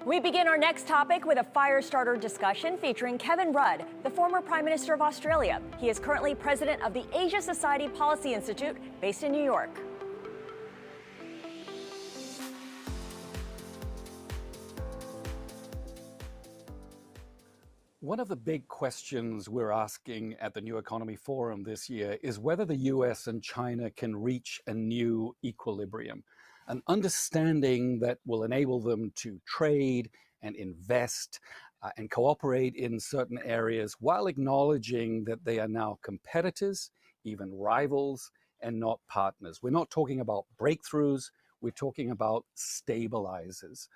We begin our next topic with a fire starter discussion featuring Kevin Rudd, the former Prime Minister of Australia. He is currently president of the Asia Society Policy Institute, based in New York. One of the big questions we're asking at the New Economy Forum this year is whether the U.S. and China can reach a new equilibrium, an understanding that will enable them to trade and invest and cooperate in certain areas while acknowledging that they are now competitors, even rivals, and not partners. We're not talking about breakthroughs, we're talking about stabilizers.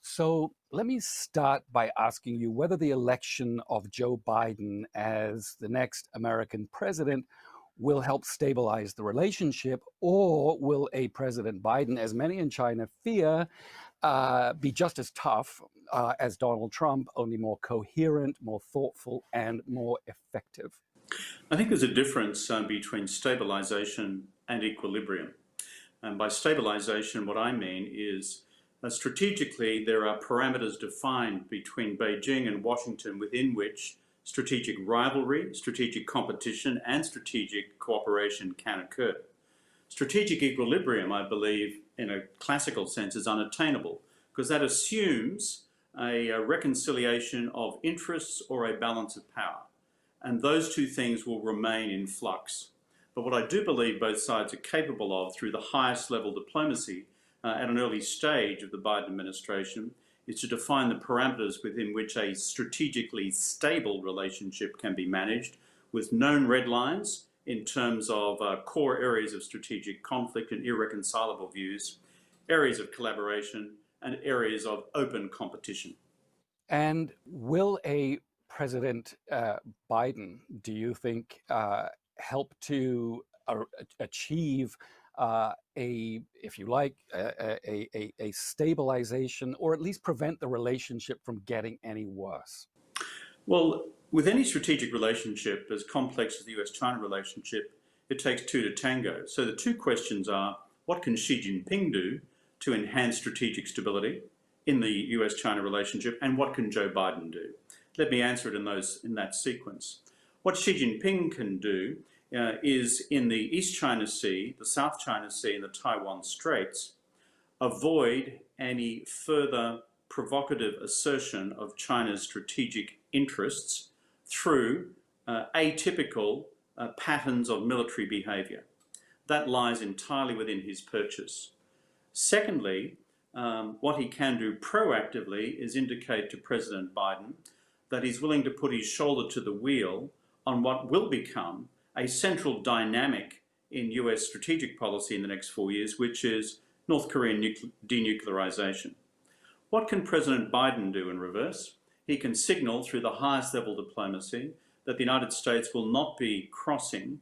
So let me start by asking you whether the election of Joe Biden as the next American president will help stabilize the relationship, or will a President Biden, as many in China fear, be just as tough as Donald Trump, only more coherent, more thoughtful, and more effective? I think there's a difference between stabilization and equilibrium. And by stabilization, what I mean is strategically, there are parameters defined between Beijing and Washington within which strategic rivalry, strategic competition, and strategic cooperation can occur. Strategic equilibrium, I believe, in a classical sense, is unattainable because that assumes a reconciliation of interests or a balance of power. And those two things will remain in flux. But what I do believe both sides are capable of through the highest level diplomacy at an early stage of the Biden administration is to define the parameters within which a strategically stable relationship can be managed with known red lines in terms of core areas of strategic conflict and irreconcilable views, areas of collaboration, and areas of open competition. And will a President Biden, do you think, help to achieve if you like, a stabilization, or at least prevent the relationship from getting any worse? Well, with any strategic relationship as complex as the U.S. China relationship, it takes two to tango. So the two questions are, what can Xi Jinping do to enhance strategic stability in the U.S. China relationship, and what can Joe Biden do? Let me answer it in that sequence. What Xi Jinping can do is in the East China Sea, the South China Sea, and the Taiwan Straits, avoid any further provocative assertion of China's strategic interests through atypical patterns of military behavior. That lies entirely within his purchase. Secondly, what he can do proactively is indicate to President Biden that he's willing to put his shoulder to the wheel on what will become a central dynamic in U.S. strategic policy in the next 4 years, which is North Korean denuclearization. What can President Biden do in reverse? He can signal through the highest level diplomacy that the United States will not be crossing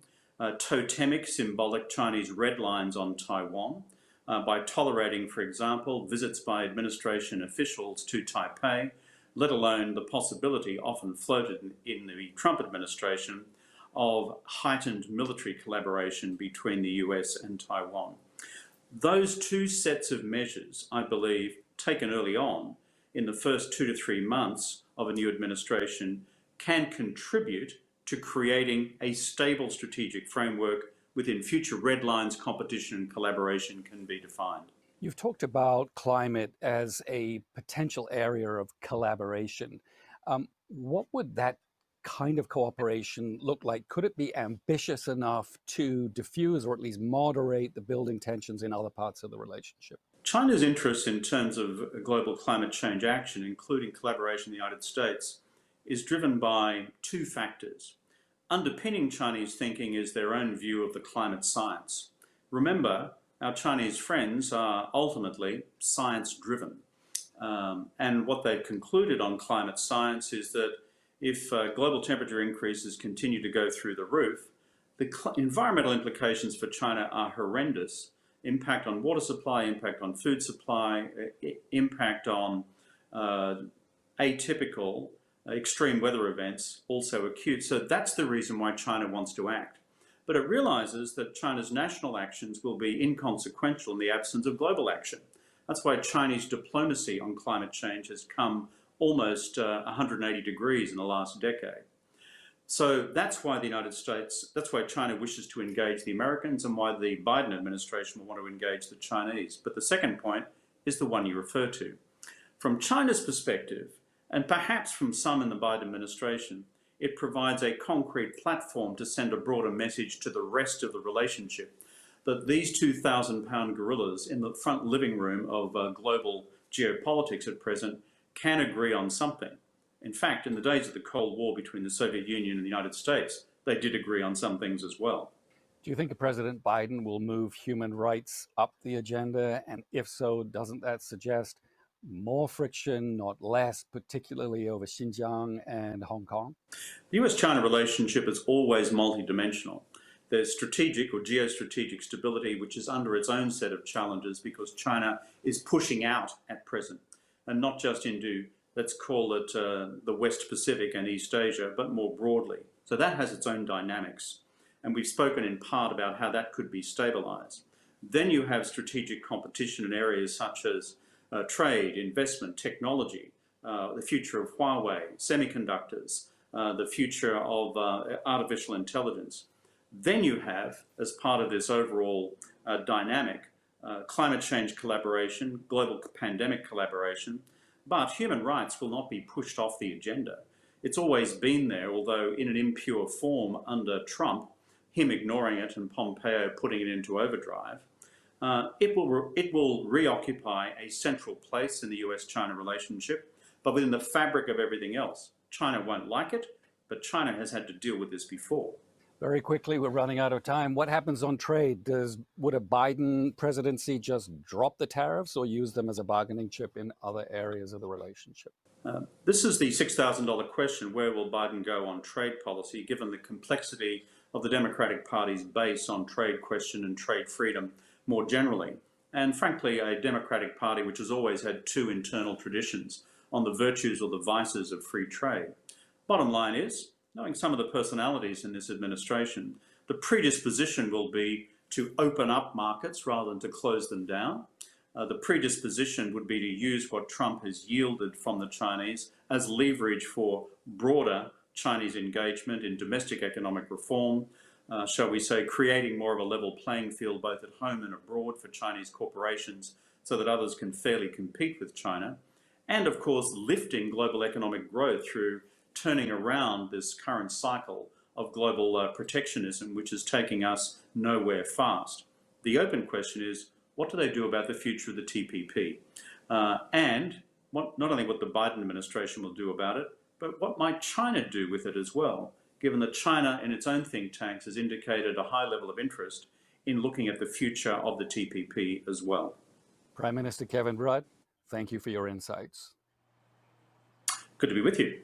totemic, symbolic Chinese red lines on Taiwan by tolerating, for example, visits by administration officials to Taipei, let alone the possibility often floated in the Trump administration of heightened military collaboration between the US and Taiwan. Those two sets of measures, I believe, taken early on in the first 2 to 3 months of a new administration, can contribute to creating a stable strategic framework within future red lines, competition and collaboration can be defined. You've talked about climate as a potential area of collaboration. What would that kind of cooperation look like? Could it be ambitious enough to diffuse or at least moderate the building tensions in other parts of the relationship? China's interest in terms of global climate change action, including collaboration in the United States, is driven by two factors. Underpinning Chinese thinking is their own view of the climate science. Remember, our Chinese friends are ultimately science-driven. And what they've concluded on climate science is that if global temperature increases continue to go through the roof, the environmental implications for China are horrendous. Impact on water supply, impact on food supply, impact on atypical extreme weather events, also acute. So that's the reason why China wants to act. But it realizes that China's national actions will be inconsequential in the absence of global action. That's why Chinese diplomacy on climate change has come almost 180 degrees in the last decade. So that's why that's why China wishes to engage the Americans and why the Biden administration will want to engage the Chinese. But the second point is the one you refer to. From China's perspective, and perhaps from some in the Biden administration, it provides a concrete platform to send a broader message to the rest of the relationship that these 2,000-pound gorillas in the front living room of global geopolitics at present can agree on something. In fact, in the days of the Cold War between the Soviet Union and the United States, they did agree on some things as well. Do you think President Biden will move human rights up the agenda? And if so, doesn't that suggest more friction, not less, particularly over Xinjiang and Hong Kong? The U.S.-China relationship is always multidimensional. There's strategic or geostrategic stability, which is under its own set of challenges because China is pushing out at present, and not just into, let's call it the West Pacific and East Asia, but more broadly. So that has its own dynamics. And we've spoken in part about how that could be stabilized. Then you have strategic competition in areas such as trade, investment, technology, the future of Huawei, semiconductors, the future of artificial intelligence. Then you have, as part of this overall dynamic, climate change collaboration, global pandemic collaboration, but human rights will not be pushed off the agenda. It's always been there, although in an impure form under Trump, him ignoring it and Pompeo putting it into overdrive. It will reoccupy a central place in the US-China relationship, but within the fabric of everything else. China won't like it, but China has had to deal with this before. Very quickly, we're running out of time. What happens on trade? Would a Biden presidency just drop the tariffs or use them as a bargaining chip in other areas of the relationship? This is the $6,000 question. Where will Biden go on trade policy, given the complexity of the Democratic Party's base on trade question and trade freedom more generally? And frankly, a Democratic Party which has always had two internal traditions on the virtues or the vices of free trade. Bottom line is, knowing some of the personalities in this administration, the predisposition will be to open up markets rather than to close them down. The predisposition would be to use what Trump has yielded from the Chinese as leverage for broader Chinese engagement in domestic economic reform, shall we say, creating more of a level playing field both at home and abroad for Chinese corporations so that others can fairly compete with China. And of course, lifting global economic growth through turning around this current cycle of global protectionism, which is taking us nowhere fast. The open question is, what do they do about the future of the TPP? And not only what the Biden administration will do about it, but what might China do with it as well, given that China in its own think tanks has indicated a high level of interest in looking at the future of the TPP as well. Prime Minister Kevin Rudd, thank you for your insights. Good to be with you.